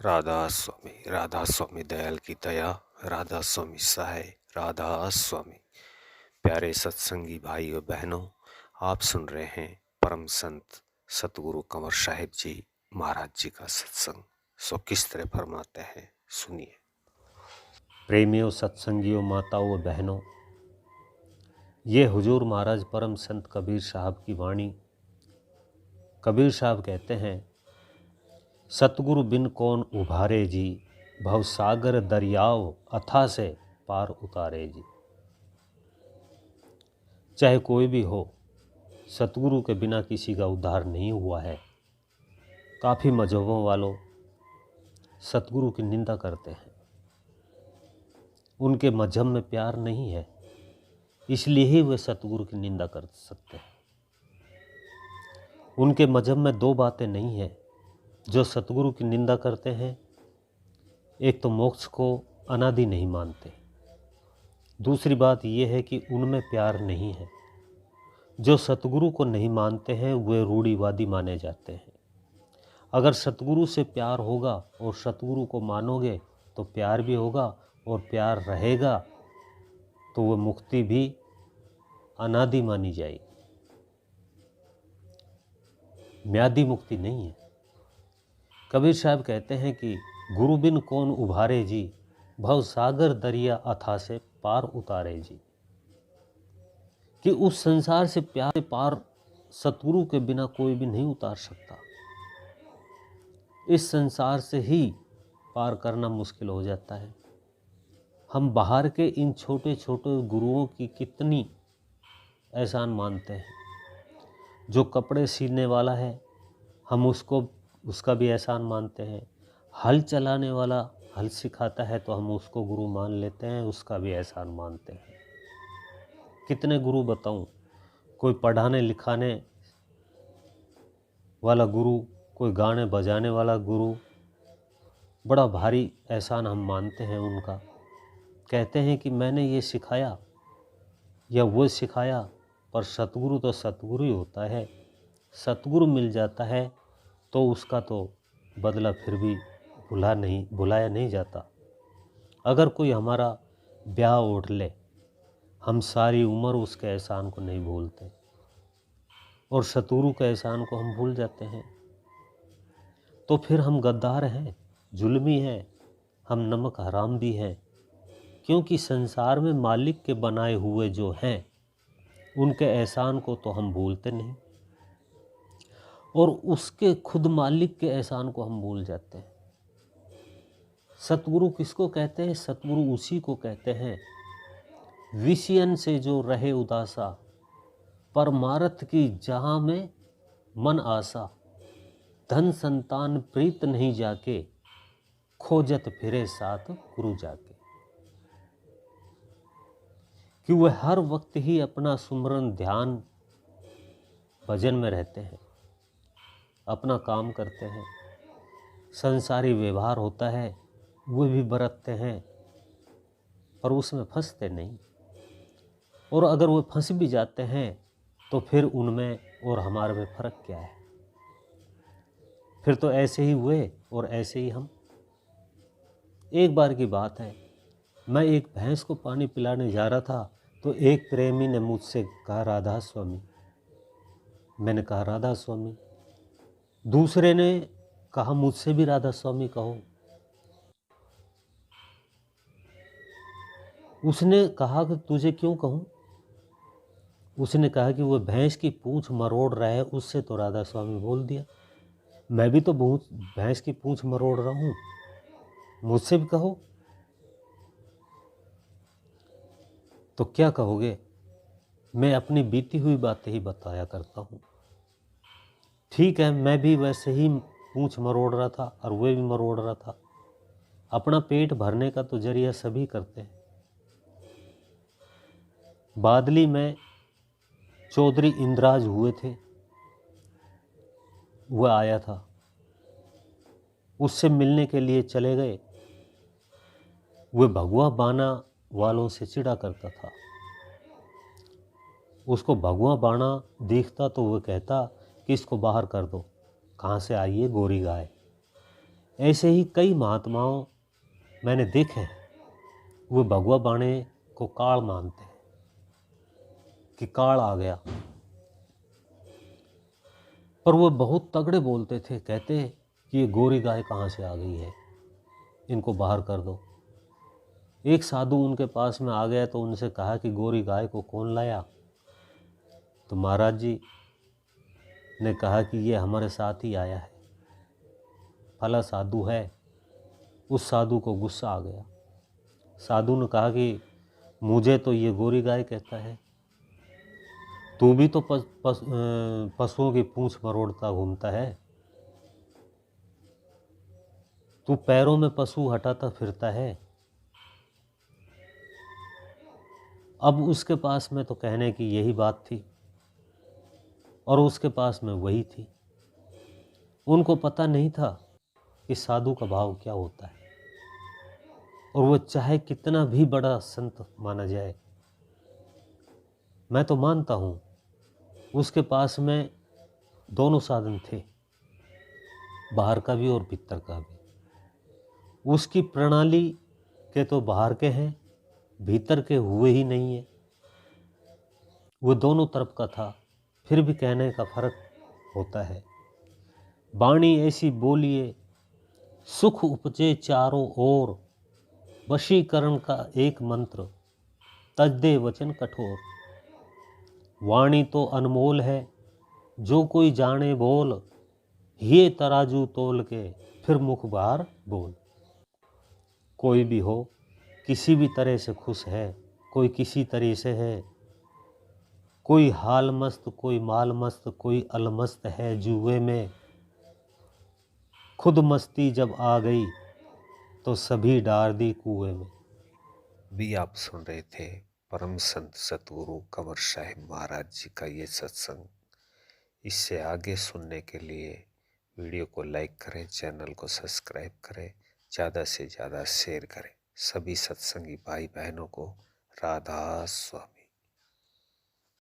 राधा स्वामी दयाल की दया, राधा स्वामी सहाय, राधा स्वामी। प्यारे सत्संगी भाई और बहनों, आप सुन रहे हैं परम संत सतगुरु कंवर साहिब जी महाराज जी का सत्संग। सो किस तरह फरमाते हैं, सुनिए। प्रेमियों, सत्संगियों, माताओं व बहनों, ये हुजूर महाराज परम संत कबीर साहब की वाणी। कबीर साहब कहते हैं, सतगुरु बिन कौन उभारे जी, भवसागर दरियाव अथाह से पार उतारे जी। चाहे कोई भी हो, सतगुरु के बिना किसी का उद्धार नहीं हुआ है। काफ़ी मजहबों वालों सतगुरु की निंदा करते हैं, उनके मजहब में प्यार नहीं है, इसलिए ही वे सतगुरु की निंदा कर सकते हैं। उनके मजहब में दो बातें नहीं है जो सतगुरु की निंदा करते हैं। एक तो मोक्ष को अनादि नहीं मानते, दूसरी बात यह है कि उनमें प्यार नहीं है। जो सतगुरु को नहीं मानते हैं वे रूढ़िवादी माने जाते हैं। अगर सतगुरु से प्यार होगा और सतगुरु को मानोगे तो प्यार भी होगा, और प्यार रहेगा तो वह मुक्ति भी अनादि मानी जाएगी, म्यादी मुक्ति नहीं है। कबीर साहब कहते हैं कि गुरु बिन कौन उभारे जी, भव सागर दरिया अथाह से पार उतारे जी। कि उस संसार से प्यार पार सतगुरु के बिना कोई भी नहीं उतार सकता। इस संसार से ही पार करना मुश्किल हो जाता है। हम बाहर के इन छोटे छोटे गुरुओं की कितनी एहसान मानते हैं। जो कपड़े सीने वाला है हम उसका भी एहसान मानते हैं। हल चलाने वाला हल सिखाता है तो हम उसको गुरु मान लेते हैं, उसका भी एहसान मानते हैं। कितने गुरु बताऊं? कोई पढ़ाने लिखाने वाला गुरु, कोई गाने बजाने वाला गुरु, बड़ा भारी एहसान हम मानते हैं उनका। कहते हैं कि मैंने ये सिखाया या वो सिखाया, पर सतगुरु तो सतगुरु ही होता है। सतगुरु मिल जाता है तो उसका तो बदला फिर भी भुलाया नहीं जाता। अगर कोई हमारा ब्याह ओढ़ ले, हम सारी उम्र उसके एहसान को नहीं भूलते, और सतगुरु के एहसान को हम भूल जाते हैं तो फिर हम गद्दार हैं, जुल्मी हैं, हम नमक हराम भी हैं। क्योंकि संसार में मालिक के बनाए हुए जो हैं उनके एहसान को तो हम भूलते नहीं, और उसके खुद मालिक के एहसान को हम भूल जाते हैं। सतगुरु किसको कहते हैं? सतगुरु उसी को कहते हैं विषयन से जो रहे उदासा, परमार्थ की जहाँ में मन आसा, धन संतान प्रीत नहीं जाके, खोजत फिरे साथ गुरु जाके। कि वह हर वक्त ही अपना सुमरन ध्यान भजन में रहते हैं, अपना काम करते हैं, संसारी व्यवहार होता है वो भी बरतते हैं, पर उसमें फंसते नहीं। और अगर वो फंस भी जाते हैं तो फिर उनमें और हमारे में फ़र्क क्या है? फिर तो ऐसे ही हुए और ऐसे ही हम। एक बार की बात है, मैं एक भैंस को पानी पिलाने जा रहा था तो एक प्रेमी ने मुझसे कहा राधा स्वामी। मैंने कहा राधा स्वामी। दूसरे ने कहा मुझसे भी राधा स्वामी कहो। उसने कहा कि तुझे क्यों कहूँ? उसने कहा कि वो भैंस की पूंछ मरोड़ रहा है, उससे तो राधा स्वामी बोल दिया। मैं भी तो भैंस की पूंछ मरोड़ रहा हूँ, मुझसे भी कहो। तो क्या कहोगे? मैं अपनी बीती हुई बातें ही बताया करता हूँ। ठीक है, मैं भी वैसे ही पूंछ मरोड़ रहा था और वे भी मरोड़ रहा था। अपना पेट भरने का तो जरिया सभी करते हैं। बादली में चौधरी इंद्राज हुए थे, वह आया था, उससे मिलने के लिए चले गए। वह भगवा बाना वालों से चिढ़ा करता था। उसको भगवा बाना दिखता तो वह कहता कि इसको बाहर कर दो, कहाँ से आई है गोरी गाय। ऐसे ही कई महात्माओं मैंने देखे हैं, वो भगवा बाणे को काल मानते हैं कि काल आ गया, पर वो बहुत तगड़े बोलते थे। कहते कि ये गोरी गाय कहाँ से आ गई है, इनको बाहर कर दो। एक साधु उनके पास में आ गया तो उनसे कहा कि गोरी गाय को कौन लाया? तो महाराज जी ने कहा कि ये हमारे साथ ही आया है, फला साधु है। उस साधु को गुस्सा आ गया। साधु ने कहा कि मुझे तो ये गोरी गाय कहता है, तू भी तो पशुओं की पूंछ मरोड़ता घूमता है, तू पैरों में पशु हटाता फिरता है। अब उसके पास में तो कहने की यही बात थी और उसके पास में वही थी। उनको पता नहीं था कि साधु का भाव क्या होता है, और वो चाहे कितना भी बड़ा संत माना जाए, मैं तो मानता हूँ उसके पास में दोनों साधन थे, बाहर का भी और भीतर का भी। उसकी प्रणाली के तो बाहर के हैं, भीतर के हुए ही नहीं है। वो दोनों तरफ का था, फिर भी कहने का फर्क होता है। वाणी ऐसी बोलिए सुख उपजे चारों ओर, वशीकरण का एक मंत्र तज दे वचन कठोर। वाणी तो अनमोल है जो कोई जाने बोल, ये तराजू तोल के फिर मुख बाहर बोल। कोई भी हो किसी भी तरह से खुश है, कोई किसी तरह से है, कोई हाल मस्त कोई माल मस्त, कोई अलमस्त है जुए में। खुद मस्ती जब आ गई तो सभी डार दी कुएं में। भी आप सुन रहे थे परम संत सतगुरु कंवर साहिब महाराज जी का ये सत्संग। इससे आगे सुनने के लिए वीडियो को लाइक करें, चैनल को सब्सक्राइब करें, ज़्यादा से ज़्यादा शेयर करें। सभी सत्संगी भाई बहनों को राधा स्वामी।